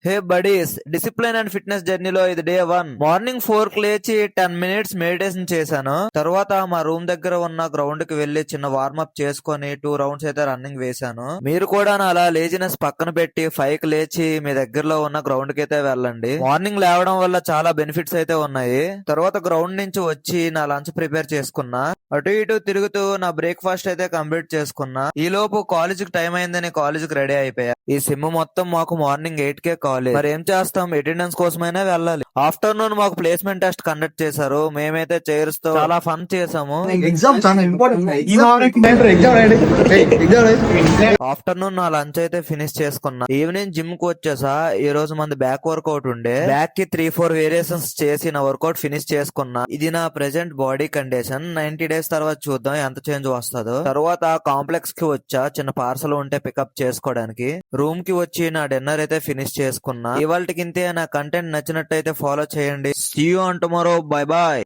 Hey buddies, discipline and fitness జర్నీలో ఇది day 1. Morning 4 కి లేచి 10 మినిట్స్ మెడిటేషన్ చేశాను. తర్వాత మా రూమ్ దగ్గర ఉన్న గ్రౌండ్ కి వెళ్లి చిన్న వార్మప్ చేసుకొని 2 రౌండ్స్ అయితే రన్నింగ్ వేశాను. మీరు కూడా నా అలా లేజినెస్ పక్కన పెట్టి 5 కి లేచి మీ దగ్గరలో ఉన్న గ్రౌండ్ కి అయితే వెళ్ళండి. మార్నింగ్ లేవడం వల్ల చాలా బెనిఫిట్స్ అయితే ఉన్నాయి. తర్వాత గ్రౌండ్ నుంచి వచ్చి నా లంచ్ ప్రిపేర్ చేసుకున్నా. అటు ఇటు తిరుగుతూ నా బ్రేక్ఫాస్ట్ అయితే కంప్లీట్ చేసుకున్నా. ఈ లోపు కాలేజ్ కి టైం అయిందని కాలేజ్ కి రెడీ అయిపోయా. ఈ సిమ్ మొత్తం మాకు మార్నింగ్ 8 కే కాలేజ్. మరి ఏం చేస్తాం, అటెండెన్స్ కోసమైనా వెళ్ళాలి. ఆఫ్టర్నూన్ మాకు ప్లేస్మెంట్ టెస్ట్ కండక్ట్ చేశారు. మేమైతే చైర్స్ తో చాలా ఫన్ చేసాము. ఎగ్జామ్ చాలా ఇంపార్టెంట్. ఆఫ్టర్నూన్ నా లంచ్ అయితే ఫినిష్ చేసుకున్నా. ఈవినింగ్ జిమ్ కు వచ్చేసా. ఈ రోజు మంది బ్యాక్ వర్కౌట్ ఉండే. బ్యాక్ కి 3-4 వేరియేషన్స్ చేసి నా వర్కౌట్ ఫినిష్ చేసుకున్నా. ఇది నా ప్రెసెంట్ బాడీ కండిషన్. 90 డేస్ తర్వాత చూద్దాం ఎంత చేంజ్ వస్తుందో. తర్వాత కాంప్లెక్స్ కి వచ్చా చిన్న పార్సల్ ఉంటే పికప్ చేసుకోవడానికి. రూమ్ కి వచ్చి నా డిన్నర్ అయితే ఫినిష్ చేసుకున్నా. ఇవాళకి ఇంతే. నా కంటెంట్ నచ్చినట్టయితే ఫాలో చేయండి. See you on tomorrow. Bye bye.